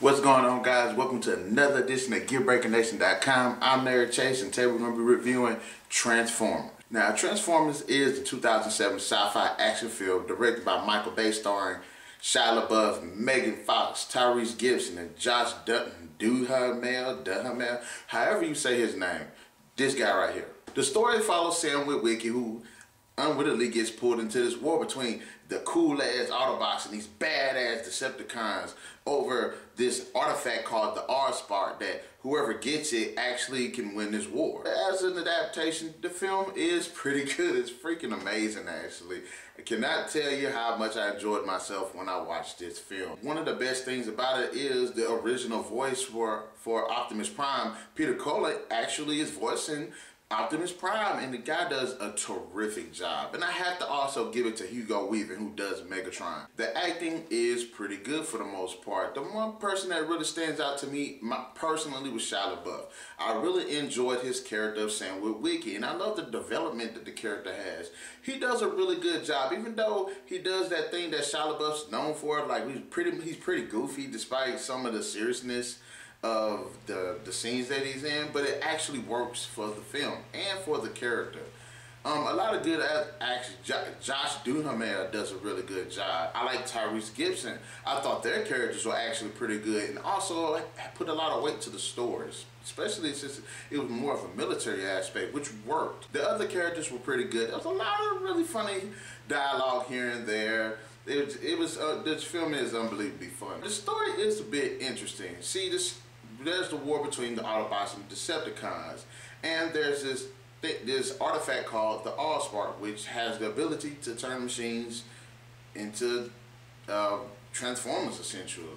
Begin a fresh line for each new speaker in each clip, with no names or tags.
What's going on, guys? Welcome to another edition of GearBreakerNation.com. I'm Larry Chase, and today we're going to be reviewing Transformers. Now, Transformers is the 2007 sci-fi action film directed by Michael Bay, starring Shia LaBeouf, Megan Fox, Tyrese Gibson, and Josh Duhamel, however you say his name. This guy right here. The story follows Sam Witwicky, who unwittingly gets pulled into this war between the cool-ass Autobots and these badass Decepticons over this artifact called the AllSpark that whoever gets it actually can win this war. As an adaptation, the film is pretty good. It's freaking amazing, actually. I cannot tell you how much I enjoyed myself when I watched this film. One of the best things about it is the original voice for Optimus Prime. Peter Cullen actually is voicing Optimus Prime, and the guy does a terrific job. And I have to also give it to Hugo Weaving, who does Megatron. The acting is pretty good for the most part. The one person that really stands out to me personally was Shia LaBeouf. I really enjoyed his character of Sam Witwicky, and I love the development that the character has. He does a really good job, even though he does that thing that Shia LaBeouf's known for. Like, he's pretty goofy despite some of the seriousness of the scenes that he's in, but it actually works for the film and for the character. A lot of good action. Josh Duhamel does a really good job. I like Tyrese Gibson. I thought their characters were actually pretty good, and also I put a lot of weight to the stories, especially since it was more of a military aspect, which worked. The other characters were pretty good. There was a lot of really funny dialogue here and there. This film is unbelievably fun. The story is a bit interesting. See, there's the war between the Autobots and the Decepticons, and there's this artifact called the AllSpark, which has the ability to turn machines into Transformers, essentially.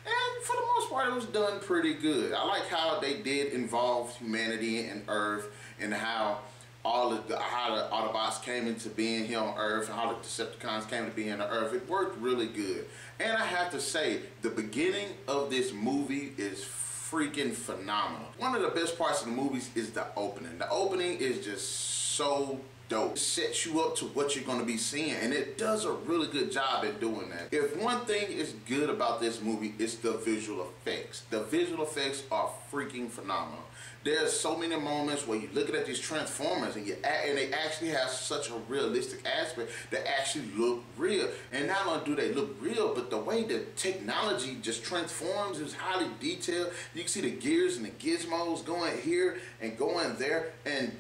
And for the most part, it was done pretty good. I like how they did involve humanity and Earth, and how the Autobots came into being here on Earth, and how the Decepticons came to being on Earth. It worked really good. And I have to say, the beginning of this movie is freaking phenomenal. One of the best parts of the movies is the opening. The opening is just so dope. It sets you up to what you're going to be seeing, and it does a really good job at doing that. If one thing is good about this movie, it's the visual effects. The visual effects are freaking phenomenal. There's so many moments where you're looking at these Transformers and they actually have such a realistic aspect that actually look real. And not only do they look real, but the way the technology just transforms is highly detailed. You can see the gears and the gizmos going here and going there. And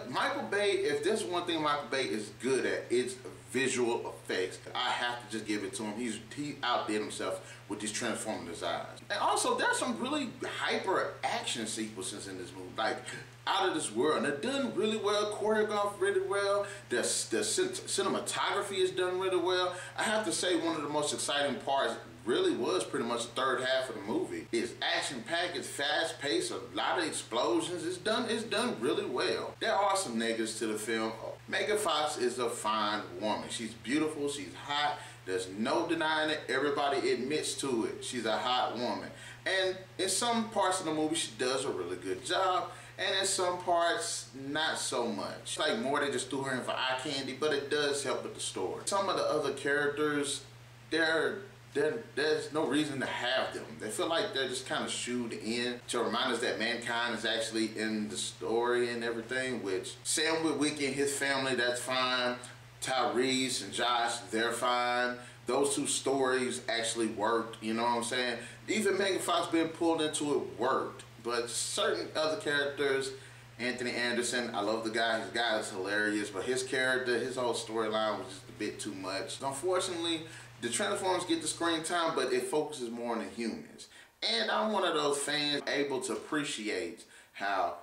Michael Bay, if there's one thing Michael Bay is good at, it's visual effects. I have to just give it to him. He outdid himself with these Transformer designs. And also, there's some really hyper action sequences in this movie, like out of this world. And they're done really well, choreographed really well. The cinematography is done really well. I have to say, one of the most exciting parts really was pretty much the third half of the movie. It's action-packed, it's fast-paced, a lot of explosions. It's done really well. There are some negatives to the film. Megan Fox is a fine woman. She's beautiful, she's hot. There's no denying it. Everybody admits to it. She's a hot woman. And in some parts of the movie, she does a really good job. And in some parts, not so much. Like more, they just threw her in for eye candy, but it does help with the story. Some of the other characters, there's no reason to have them. They feel like they're just kind of shooed in to remind us that mankind is actually in the story and everything, which Sam Witwicky and his family, that's fine. Tyrese and Josh, they're fine. Those two stories actually worked, you know what I'm saying? Even Megan Fox being pulled into it worked. But certain other characters, Anthony Anderson, I love the guy. His guy is hilarious, but his character, his whole storyline was just a bit too much. Unfortunately, the Transformers get the screen time, but it focuses more on the humans. And I'm one of those fans able to appreciate how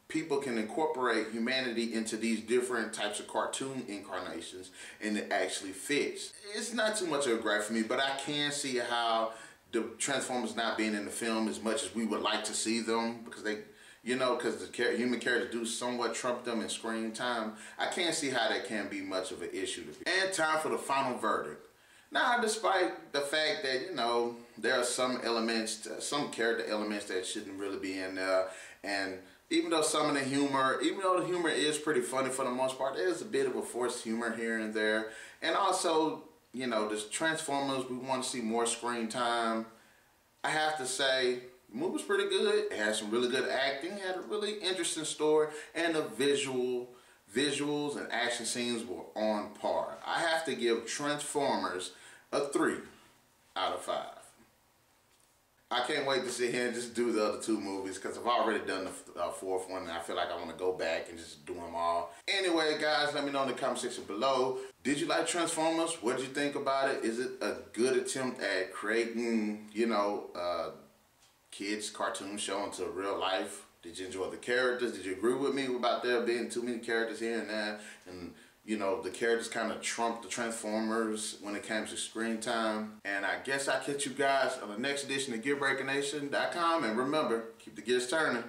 people can incorporate humanity into these different types of cartoon incarnations, and it actually fits. It's not too much of a gripe for me, but I can see how the Transformers not being in the film as much as we would like to see them, because they, you know, because the human characters do somewhat trump them in screen time. I can't see how that can be much of an issue to be. And time for the final verdict. Now, despite the fact that, you know, there are some elements, some character elements that shouldn't really be in there, and even though some of the humor, even though the humor is pretty funny for the most part, there's a bit of a forced humor here and there. And also, you know, the Transformers, we want to see more screen time. I have to say, the movie was pretty good. It had some really good acting. It had a really interesting story, and the visuals and action scenes were on par. I have to give Transformers a 3 out of 5. I can't wait to sit here and just do the other 2 movies because I've already done the 4th one and I feel like I want to go back and just do them all. Anyway, guys, let me know in the comment section below. Did you like Transformers? What did you think about it? Is it a good attempt at creating, you know, kids' cartoon show into real life? Did you enjoy the characters? Did you agree with me about there being too many characters here and there? And you know, the characters kind of trumped the Transformers when it comes to screen time. And I guess I'll catch you guys on the next edition of GearBreakerNation.com. And remember, keep the gears turning.